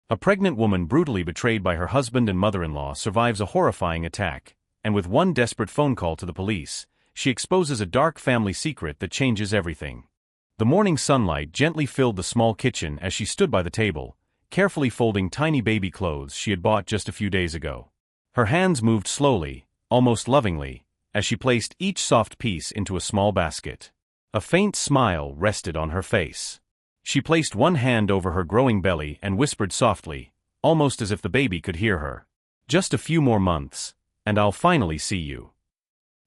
A pregnant woman brutally betrayed by her husband and mother-in-law survives a horrifying attack, and with one desperate phone call to the police, she exposes a dark family secret that changes everything. The morning sunlight gently filled the small kitchen as she stood by the table, carefully folding tiny baby clothes she had bought just a few days ago. Her hands moved slowly, almost lovingly, as she placed each soft piece into a small basket. A faint smile rested on her face. She placed one hand over her growing belly and whispered softly, almost as if the baby could hear her. "Just a few more months, and I'll finally see you."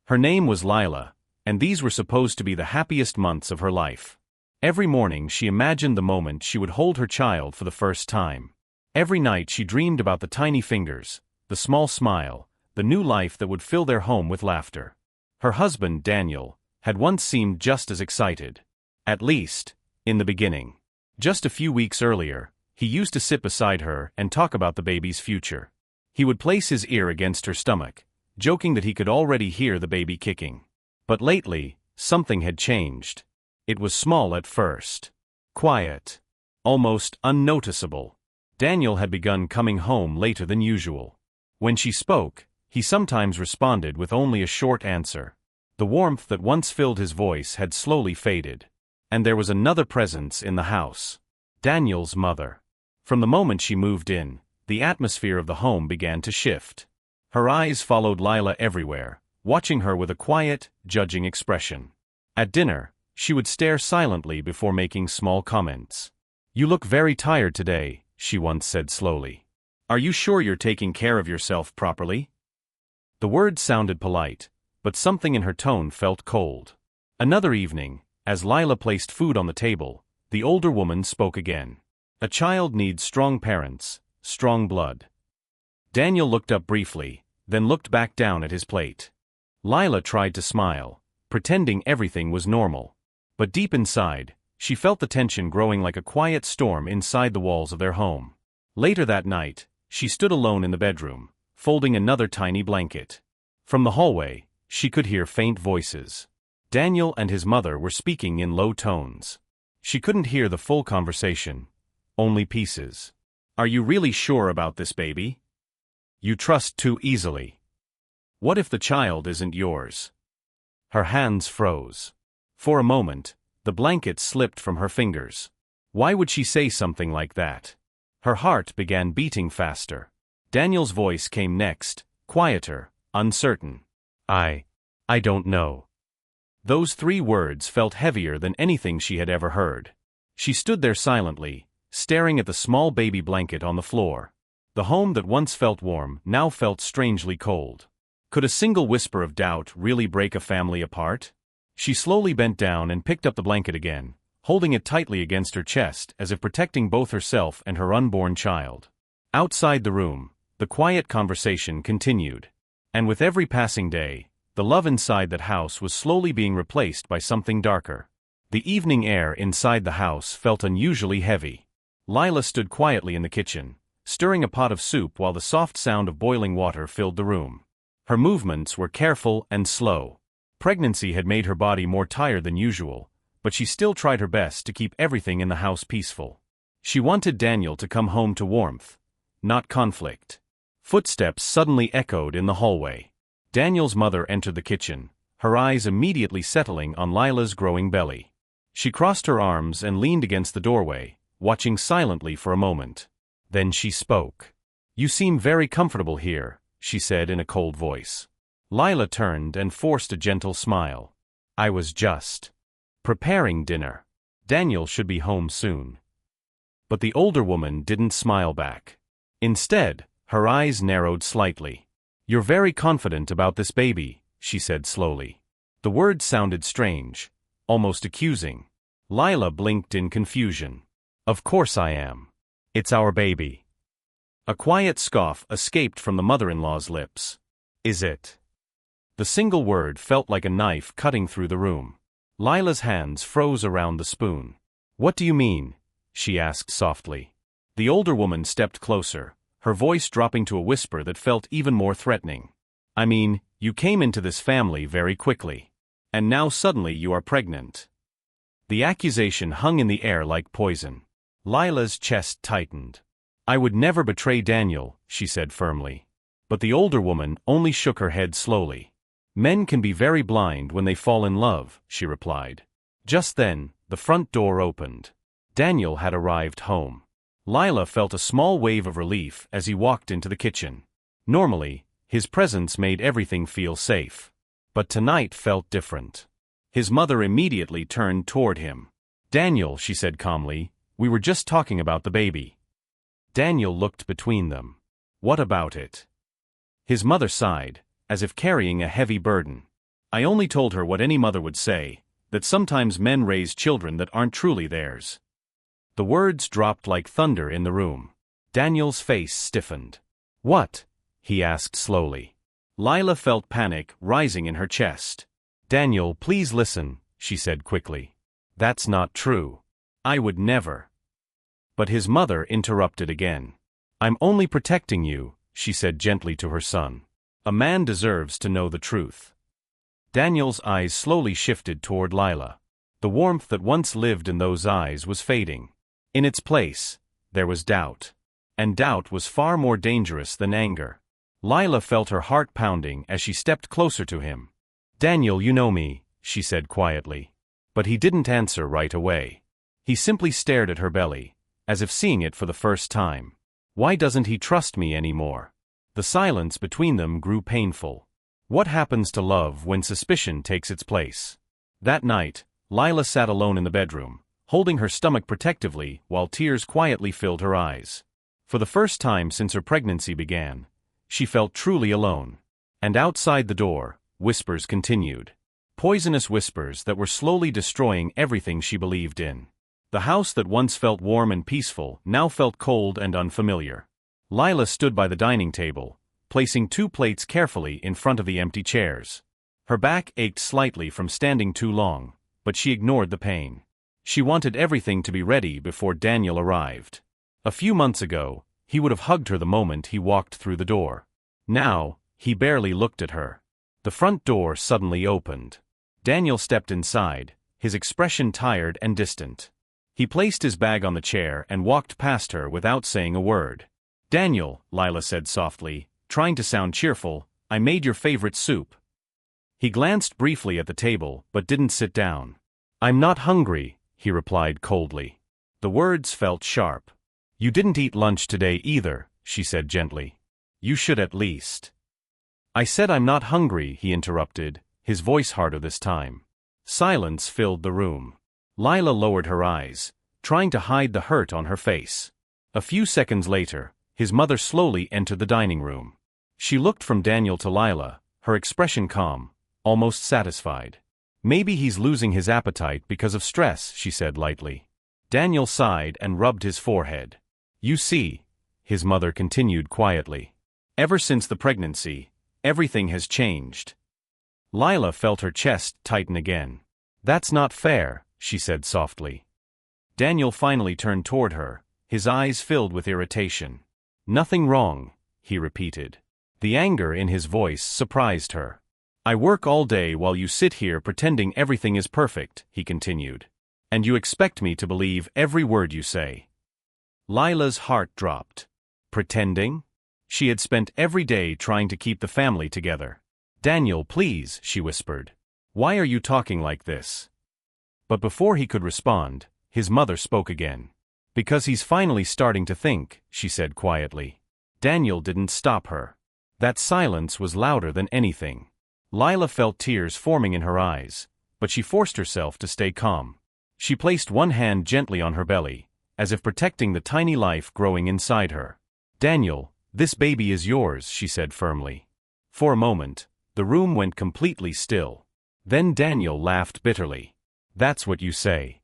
Her name was Lila, and these were supposed to be the happiest months of her life. Every morning she imagined the moment she would hold her child for the first time. Every night she dreamed about the tiny fingers, the small smile, the new life that would fill their home with laughter. Her husband, Daniel, had once seemed just as excited. At least, in the beginning. Just a few weeks earlier, he used to sit beside her and talk about the baby's future. He would place his ear against her stomach, joking that he could already hear the baby kicking. But lately, something had changed. It was small at first. Quiet. Almost unnoticeable. Daniel had begun coming home later than usual. When she spoke, he sometimes responded with only a short answer. The warmth that once filled his voice had slowly faded. And there was another presence in the house. Daniel's mother. From the moment she moved in, the atmosphere of the home began to shift. Her eyes followed Lila everywhere, watching her with a quiet, judging expression. At dinner, she would stare silently before making small comments. "You look very tired today," she once said slowly. "Are you sure you're taking care of yourself properly?" The words sounded polite, but something in her tone felt cold. Another evening, as Lila placed food on the table, the older woman spoke again. "A child needs strong parents, strong blood." Daniel looked up briefly, then looked back down at his plate. Lila tried to smile, pretending everything was normal. But deep inside, she felt the tension growing like a quiet storm inside the walls of their home. Later that night, she stood alone in the bedroom, folding another tiny blanket. From the hallway, she could hear faint voices. Daniel and his mother were speaking in low tones. She couldn't hear the full conversation, only pieces. "Are you really sure about this baby? You trust too easily. What if the child isn't yours?" Her hands froze. For a moment, the blanket slipped from her fingers. Why would she say something like that? Her heart began beating faster. Daniel's voice came next, quieter, uncertain. I don't know." Those 3 words felt heavier than anything she had ever heard. She stood there silently, staring at the small baby blanket on the floor. The home that once felt warm now felt strangely cold. Could a single whisper of doubt really break a family apart? She slowly bent down and picked up the blanket again, holding it tightly against her chest as if protecting both herself and her unborn child. Outside the room, the quiet conversation continued. And with every passing day, the love inside that house was slowly being replaced by something darker. The evening air inside the house felt unusually heavy. Lila stood quietly in the kitchen, stirring a pot of soup while the soft sound of boiling water filled the room. Her movements were careful and slow. Pregnancy had made her body more tired than usual, but she still tried her best to keep everything in the house peaceful. She wanted Daniel to come home to warmth, not conflict. Footsteps suddenly echoed in the hallway. Daniel's mother entered the kitchen, her eyes immediately settling on Lila's growing belly. She crossed her arms and leaned against the doorway, watching silently for a moment. Then she spoke. "You seem very comfortable here," she said in a cold voice. Lila turned and forced a gentle smile. "I was just preparing dinner. Daniel should be home soon." But the older woman didn't smile back. Instead, her eyes narrowed slightly. "You're very confident about this baby," she said slowly. The words sounded strange, almost accusing. Lila blinked in confusion. "Of course I am. It's our baby." A quiet scoff escaped from the mother-in-law's lips. "Is it?" The single word felt like a knife cutting through the room. Lila's hands froze around the spoon. "What do you mean?" she asked softly. The older woman stepped closer, her voice dropping to a whisper that felt even more threatening. "I mean, you came into this family very quickly. And now suddenly you are pregnant." The accusation hung in the air like poison. Lila's chest tightened. "I would never betray Daniel," she said firmly. But the older woman only shook her head slowly. "Men can be very blind when they fall in love," she replied. Just then, the front door opened. Daniel had arrived home. Lila felt a small wave of relief as he walked into the kitchen. Normally, his presence made everything feel safe. But tonight felt different. His mother immediately turned toward him. "Daniel," she said calmly, "we were just talking about the baby." Daniel looked between them. "What about it?" His mother sighed, as if carrying a heavy burden. "I only told her what any mother would say, that sometimes men raise children that aren't truly theirs." The words dropped like thunder in the room. Daniel's face stiffened. "What?" he asked slowly. Lila felt panic rising in her chest. "Daniel, please listen," she said quickly. "That's not true. I would never." But his mother interrupted again. "I'm only protecting you," she said gently to her son. "A man deserves to know the truth." Daniel's eyes slowly shifted toward Lila. The warmth that once lived in those eyes was fading. In its place, there was doubt. And doubt was far more dangerous than anger. Lila felt her heart pounding as she stepped closer to him. "Daniel, you know me," she said quietly. But he didn't answer right away. He simply stared at her belly, as if seeing it for the first time. Why doesn't he trust me anymore? The silence between them grew painful. What happens to love when suspicion takes its place? That night, Lila sat alone in the bedroom, holding her stomach protectively while tears quietly filled her eyes. For the first time since her pregnancy began, she felt truly alone. And outside the door, whispers continued. Poisonous whispers that were slowly destroying everything she believed in. The house that once felt warm and peaceful now felt cold and unfamiliar. Lila stood by the dining table, placing 2 plates carefully in front of the empty chairs. Her back ached slightly from standing too long, but she ignored the pain. She wanted everything to be ready before Daniel arrived. A few months ago, he would have hugged her the moment he walked through the door. Now, he barely looked at her. The front door suddenly opened. Daniel stepped inside, his expression tired and distant. He placed his bag on the chair and walked past her without saying a word. "Daniel," Lila said softly, trying to sound cheerful, "I made your favorite soup." He glanced briefly at the table but didn't sit down. "I'm not hungry," he replied coldly. The words felt sharp. "You didn't eat lunch today either," she said gently. "You should at least." "I said I'm not hungry," he interrupted, his voice harder this time. Silence filled the room. Lila lowered her eyes, trying to hide the hurt on her face. A few seconds later, his mother slowly entered the dining room. She looked from Daniel to Lila, her expression calm, almost satisfied. "Maybe he's losing his appetite because of stress," she said lightly. Daniel sighed and rubbed his forehead. "You see," his mother continued quietly. "Ever since the pregnancy, everything has changed." Lila felt her chest tighten again. "That's not fair," she said softly. Daniel finally turned toward her, his eyes filled with irritation. "Nothing wrong," he repeated. The anger in his voice surprised her. "I work all day while you sit here pretending everything is perfect," he continued. "And you expect me to believe every word you say." Lila's heart dropped. Pretending? She had spent every day trying to keep the family together. "Daniel, please," she whispered. "Why are you talking like this?" But before he could respond, his mother spoke again. "Because he's finally starting to think," she said quietly. Daniel didn't stop her. That silence was louder than anything. Lila felt tears forming in her eyes, but she forced herself to stay calm. She placed one hand gently on her belly, as if protecting the tiny life growing inside her. "Daniel, this baby is yours," she said firmly. For a moment, the room went completely still. Then Daniel laughed bitterly. "That's what you say."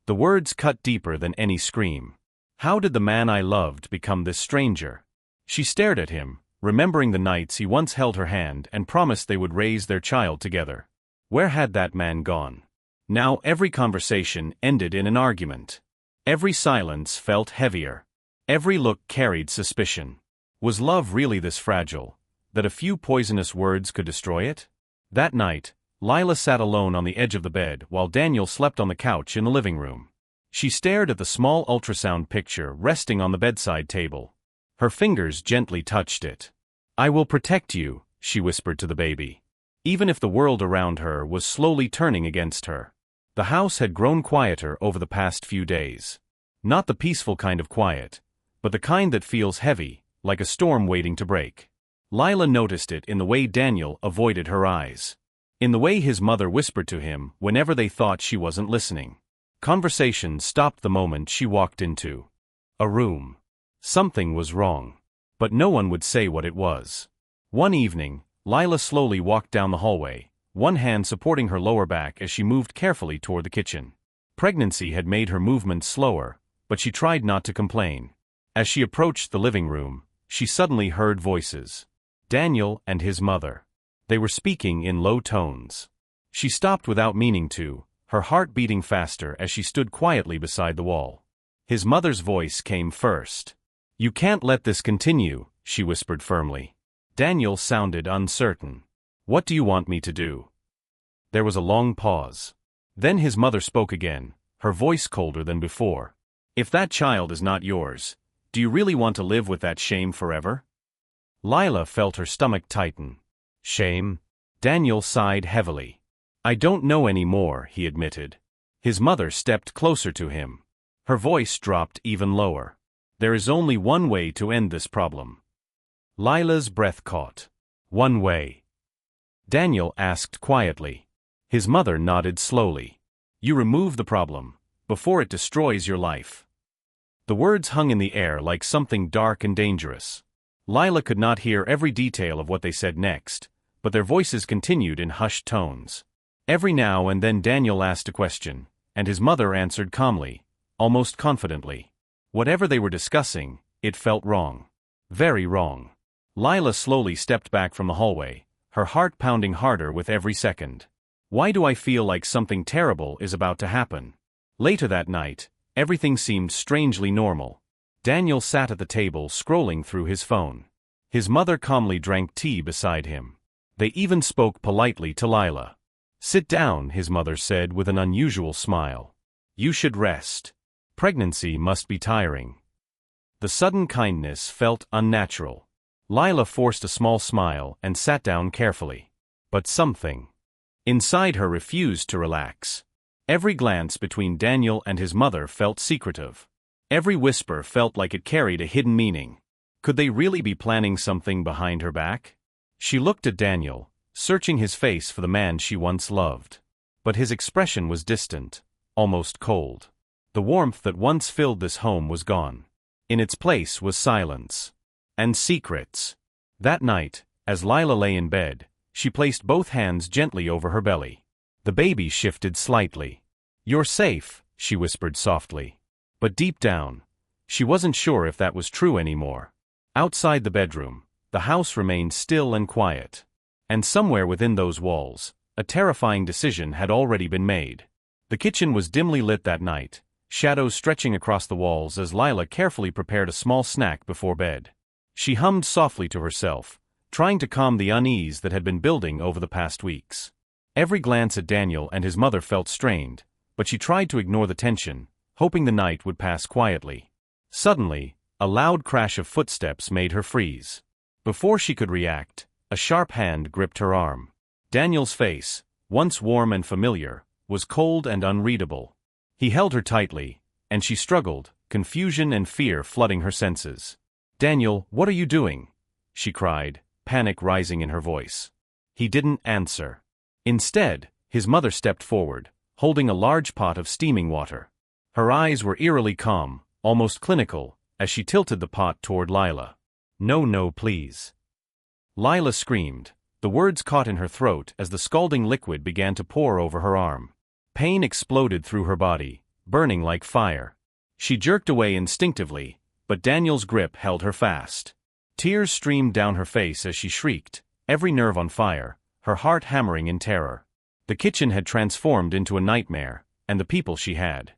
The words cut deeper than any scream. How did the man I loved become this stranger? She stared at him, remembering the nights he once held her hand and promised they would raise their child together. Where had that man gone? Now every conversation ended in an argument. Every silence felt heavier. Every look carried suspicion. Was love really this fragile, that a few poisonous words could destroy it? That night, Lila sat alone on the edge of the bed while Daniel slept on the couch in the living room. She stared at the small ultrasound picture resting on the bedside table. Her fingers gently touched it. "I will protect you," she whispered to the baby. Even if the world around her was slowly turning against her. The house had grown quieter over the past few days. Not the peaceful kind of quiet, but the kind that feels heavy, like a storm waiting to break. Lila noticed it in the way Daniel avoided her eyes. In the way his mother whispered to him whenever they thought she wasn't listening. Conversation stopped the moment she walked into a room. Something was wrong. But no one would say what it was. One evening, Lila slowly walked down the hallway, one hand supporting her lower back as she moved carefully toward the kitchen. Pregnancy had made her movements slower, but she tried not to complain. As she approached the living room, she suddenly heard voices. Daniel and his mother. They were speaking in low tones. She stopped without meaning to, her heart beating faster as she stood quietly beside the wall. His mother's voice came first. "You can't let this continue," she whispered firmly. Daniel sounded uncertain. "What do you want me to do?" There was a long pause. Then his mother spoke again, her voice colder than before. "If that child is not yours, do you really want to live with that shame forever?" Lila felt her stomach tighten. "Shame?" Daniel sighed heavily. "I don't know anymore," he admitted. His mother stepped closer to him. Her voice dropped even lower. "There is only one way to end this problem." Lila's breath caught. "One way?" Daniel asked quietly. His mother nodded slowly. "You remove the problem, before it destroys your life." The words hung in the air like something dark and dangerous. Lila could not hear every detail of what they said next, but their voices continued in hushed tones. Every now and then Daniel asked a question, and his mother answered calmly, almost confidently. Whatever they were discussing, it felt wrong. Very wrong. Lila slowly stepped back from the hallway, her heart pounding harder with every second. Why do I feel like something terrible is about to happen? Later that night, everything seemed strangely normal. Daniel sat at the table scrolling through his phone. His mother calmly drank tea beside him. They even spoke politely to Lila. "Sit down," his mother said with an unusual smile. "You should rest. Pregnancy must be tiring." The sudden kindness felt unnatural. Lila forced a small smile and sat down carefully. But something inside her refused to relax. Every glance between Daniel and his mother felt secretive. Every whisper felt like it carried a hidden meaning. Could they really be planning something behind her back? She looked at Daniel, searching his face for the man she once loved. But his expression was distant, almost cold. The warmth that once filled this home was gone. In its place was silence. And secrets. That night, as Lila lay in bed, she placed both hands gently over her belly. The baby shifted slightly. "You're safe," she whispered softly. But deep down, she wasn't sure if that was true anymore. Outside the bedroom, the house remained still and quiet. And somewhere within those walls, a terrifying decision had already been made. The kitchen was dimly lit that night, shadows stretching across the walls as Lila carefully prepared a small snack before bed. She hummed softly to herself, trying to calm the unease that had been building over the past weeks. Every glance at Daniel and his mother felt strained, but she tried to ignore the tension, hoping the night would pass quietly. Suddenly, a loud crash of footsteps made her freeze. Before she could react, a sharp hand gripped her arm. Daniel's face, once warm and familiar, was cold and unreadable. He held her tightly, and she struggled, confusion and fear flooding her senses. "Daniel, what are you doing?" she cried, panic rising in her voice. He didn't answer. Instead, his mother stepped forward, holding a large pot of steaming water. Her eyes were eerily calm, almost clinical, as she tilted the pot toward Lila. "No, no, please." Lila screamed, the words caught in her throat as the scalding liquid began to pour over her arm. Pain exploded through her body, burning like fire. She jerked away instinctively, but Daniel's grip held her fast. Tears streamed down her face as she shrieked, every nerve on fire, her heart hammering in terror. The kitchen had transformed into a nightmare, and the people she had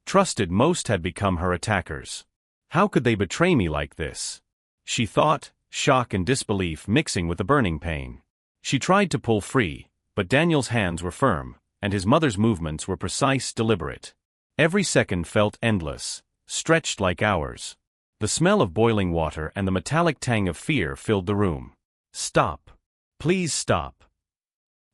trusted most had become her attackers. How could they betray me like this? She thought, shock and disbelief mixing with the burning pain. She tried to pull free, but Daniel's hands were firm, and his mother's movements were precise, deliberate. Every second felt endless, stretched like hours. The smell of boiling water and the metallic tang of fear filled the room. "Stop. Please stop."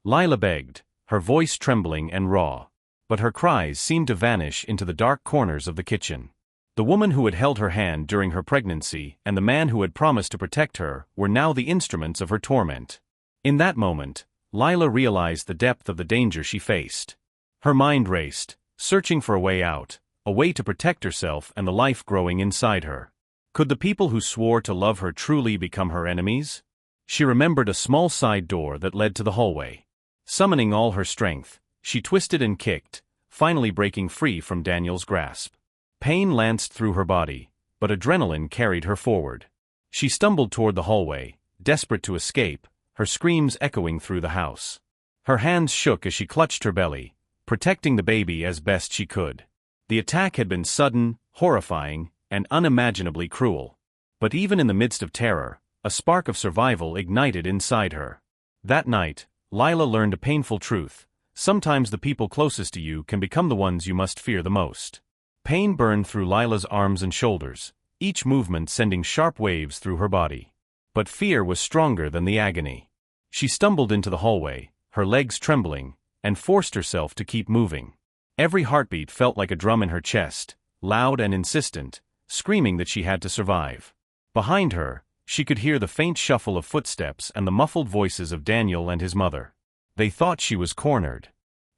Lila begged, her voice trembling and raw. But her cries seemed to vanish into the dark corners of the kitchen. The woman who had held her hand during her pregnancy and the man who had promised to protect her were now the instruments of her torment. In that moment, Lila realized the depth of the danger she faced. Her mind raced, searching for a way out, a way to protect herself and the life growing inside her. Could the people who swore to love her truly become her enemies? She remembered a small side door that led to the hallway. Summoning all her strength, she twisted and kicked, finally breaking free from Daniel's grasp. Pain lanced through her body, but adrenaline carried her forward. She stumbled toward the hallway, desperate to escape, her screams echoing through the house. Her hands shook as she clutched her belly, protecting the baby as best she could. The attack had been sudden, horrifying, and unimaginably cruel. But even in the midst of terror, a spark of survival ignited inside her. That night, Lila learned a painful truth. Sometimes the people closest to you can become the ones you must fear the most. Pain burned through Lila's arms and shoulders, each movement sending sharp waves through her body. But fear was stronger than the agony. She stumbled into the hallway, her legs trembling, and forced herself to keep moving. Every heartbeat felt like a drum in her chest, loud and insistent, screaming that she had to survive. Behind her, she could hear the faint shuffle of footsteps and the muffled voices of Daniel and his mother. They thought she was cornered.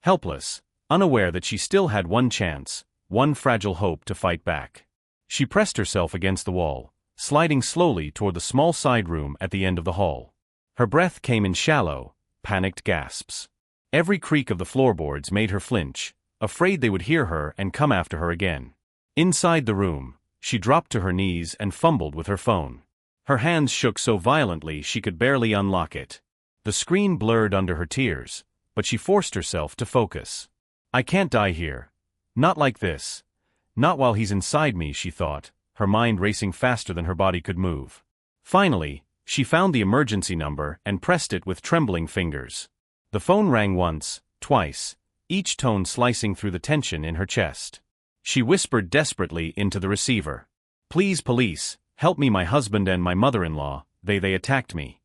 Helpless, unaware that she still had one chance, one fragile hope to fight back. She pressed herself against the wall, sliding slowly toward the small side room at the end of the hall. Her breath came in shallow, panicked gasps. Every creak of the floorboards made her flinch, afraid they would hear her and come after her again. Inside the room, she dropped to her knees and fumbled with her phone. Her hands shook so violently she could barely unlock it. The screen blurred under her tears, but she forced herself to focus. "I can't die here. Not like this. Not while he's inside me," she thought, her mind racing faster than her body could move. Finally, she found the emergency number and pressed it with trembling fingers. The phone rang once, twice, each tone slicing through the tension in her chest. She whispered desperately into the receiver. "Please, police, help me, my husband and my mother-in-law, they attacked me."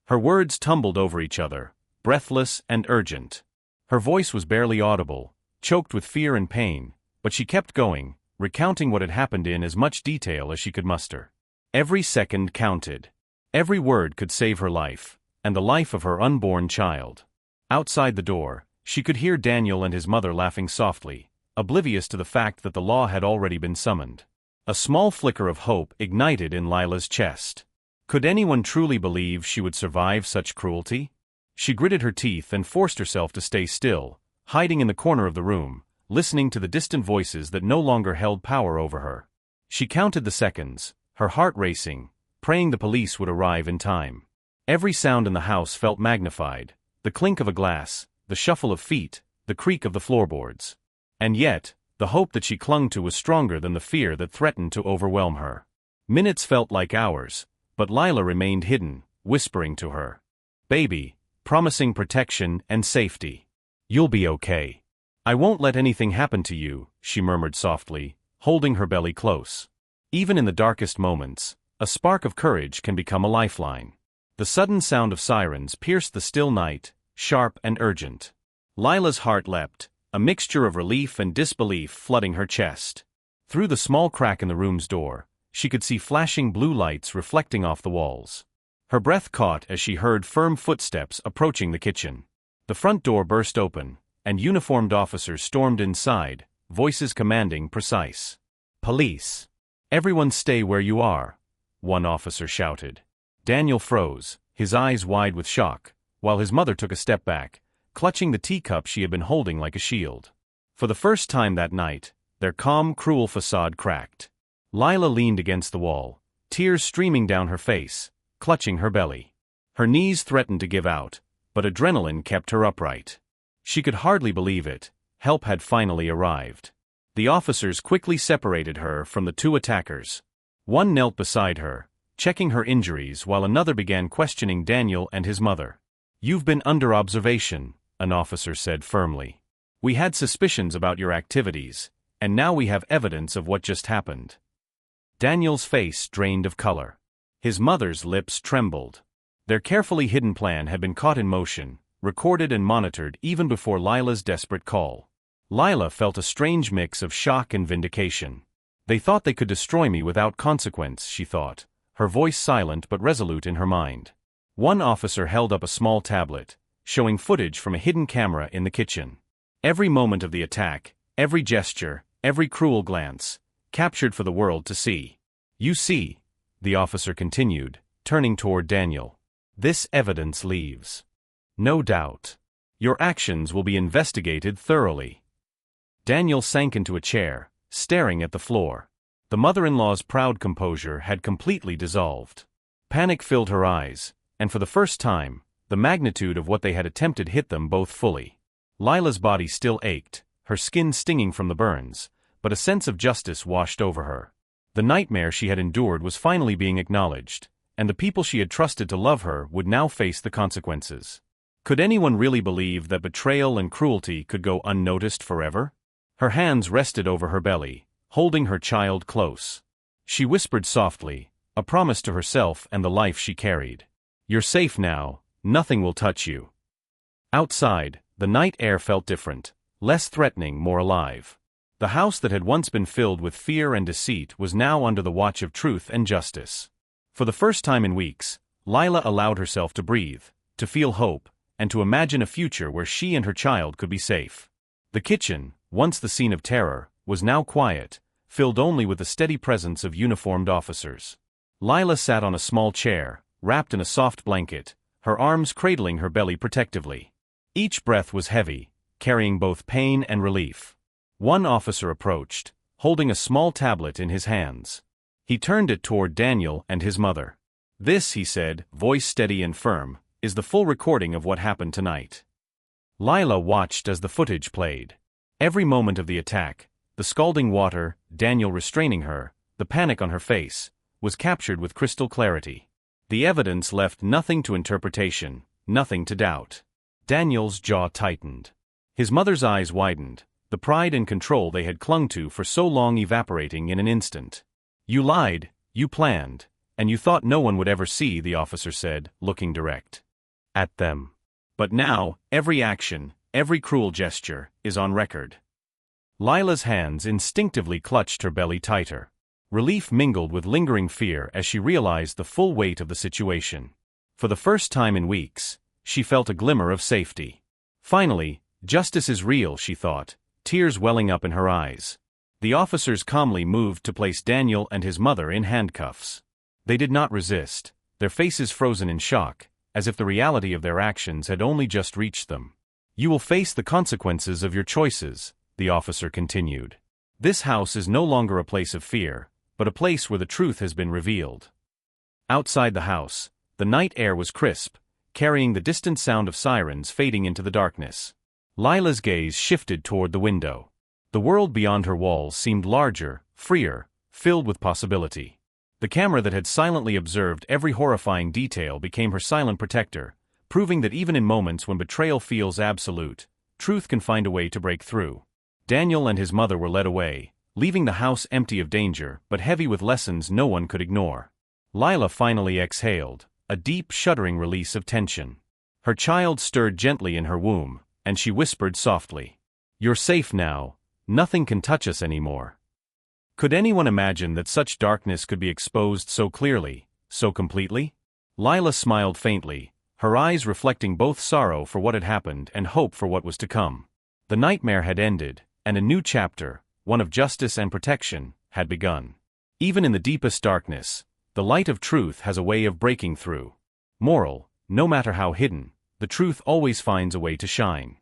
Her words tumbled over each other, breathless and urgent. Her voice was barely audible, choked with fear and pain, but she kept going, recounting what had happened in as much detail as she could muster. Every second counted. Every word could save her life, and the life of her unborn child. Outside the door, she could hear Daniel and his mother laughing softly, oblivious to the fact that the law had already been summoned. A small flicker of hope ignited in Lila's chest. Could anyone truly believe she would survive such cruelty? She gritted her teeth and forced herself to stay still, hiding in the corner of the room, listening to the distant voices that no longer held power over her. She counted the seconds, her heart racing, praying the police would arrive in time. Every sound in the house felt magnified, the clink of a glass, the shuffle of feet, the creak of the floorboards. And yet, the hope that she clung to was stronger than the fear that threatened to overwhelm her. Minutes felt like hours, but Lila remained hidden, whispering to her baby, promising protection and safety. "You'll be okay. I won't let anything happen to you," she murmured softly, holding her belly close. Even in the darkest moments, a spark of courage can become a lifeline. The sudden sound of sirens pierced the still night, sharp and urgent. Lila's heart leapt, a mixture of relief and disbelief flooding her chest. Through the small crack in the room's door, she could see flashing blue lights reflecting off the walls. Her breath caught as she heard firm footsteps approaching the kitchen. The front door burst open, and uniformed officers stormed inside, voices commanding precise. "Police! Everyone stay where you are," one officer shouted. Daniel froze, his eyes wide with shock, while his mother took a step back, clutching the teacup she had been holding like a shield. For the first time that night, their calm, cruel facade cracked. Lila leaned against the wall, tears streaming down her face, clutching her belly. Her knees threatened to give out, but adrenaline kept her upright. She could hardly believe it. Help had finally arrived. The officers quickly separated her from the two attackers. One knelt beside her, checking her injuries while another began questioning Daniel and his mother. "You've been under observation," an officer said firmly. "We had suspicions about your activities, and now we have evidence of what just happened." Daniel's face drained of color. His mother's lips trembled. Their carefully hidden plan had been caught in motion, recorded and monitored even before Lila's desperate call. Lila felt a strange mix of shock and vindication. "They thought they could destroy me without consequence," she thought, her voice silent but resolute in her mind. One officer held up a small tablet, showing footage from a hidden camera in the kitchen. Every moment of the attack, every gesture, every cruel glance, captured for the world to see. "You see," the officer continued, turning toward Daniel. "This evidence leaves no doubt. Your actions will be investigated thoroughly." Daniel sank into a chair, staring at the floor. The mother-in-law's proud composure had completely dissolved. Panic filled her eyes, and for the first time, the magnitude of what they had attempted hit them both fully. Lila's body still ached, her skin stinging from the burns, but a sense of justice washed over her. The nightmare she had endured was finally being acknowledged, and the people she had trusted to love her would now face the consequences. Could anyone really believe that betrayal and cruelty could go unnoticed forever? Her hands rested over her belly, holding her child close. She whispered softly, a promise to herself and the life she carried. "You're safe now, nothing will touch you." Outside, the night air felt different, less threatening, more alive. The house that had once been filled with fear and deceit was now under the watch of truth and justice. For the first time in weeks, Lila allowed herself to breathe, to feel hope, and to imagine a future where she and her child could be safe. The kitchen, once the scene of terror, was now quiet, filled only with the steady presence of uniformed officers. Lila sat on a small chair, wrapped in a soft blanket, her arms cradling her belly protectively. Each breath was heavy, carrying both pain and relief. One officer approached, holding a small tablet in his hands. He turned it toward Daniel and his mother. "This," he said, voice steady and firm, "is the full recording of what happened tonight." Lila watched as the footage played. Every moment of the attack, the scalding water, Daniel restraining her, the panic on her face, was captured with crystal clarity. The evidence left nothing to interpretation, nothing to doubt. Daniel's jaw tightened. His mother's eyes widened, the pride and control they had clung to for so long evaporating in an instant. "You lied, you planned, and you thought no one would ever see," the officer said, looking direct at them. "But now, every action, every cruel gesture, is on record." Lila's hands instinctively clutched her belly tighter. Relief mingled with lingering fear as she realized the full weight of the situation. For the first time in weeks, she felt a glimmer of safety. Finally, justice is real, she thought, tears welling up in her eyes. The officers calmly moved to place Daniel and his mother in handcuffs. They did not resist, their faces frozen in shock, as if the reality of their actions had only just reached them. "You will face the consequences of your choices," the officer continued. "This house is no longer a place of fear, but a place where the truth has been revealed." Outside the house, the night air was crisp, carrying the distant sound of sirens fading into the darkness. Lila's gaze shifted toward the window. The world beyond her walls seemed larger, freer, filled with possibility. The camera that had silently observed every horrifying detail became her silent protector, proving that even in moments when betrayal feels absolute, truth can find a way to break through. Daniel and his mother were led away, leaving the house empty of danger but heavy with lessons no one could ignore. Lila finally exhaled, a deep, shuddering release of tension. Her child stirred gently in her womb, and she whispered softly, "You're safe now, nothing can touch us anymore." Could anyone imagine that such darkness could be exposed so clearly, so completely? Lila smiled faintly, her eyes reflecting both sorrow for what had happened and hope for what was to come. The nightmare had ended, and a new chapter, one of justice and protection, had begun. Even in the deepest darkness, the light of truth has a way of breaking through. Moral: no matter how hidden, the truth always finds a way to shine.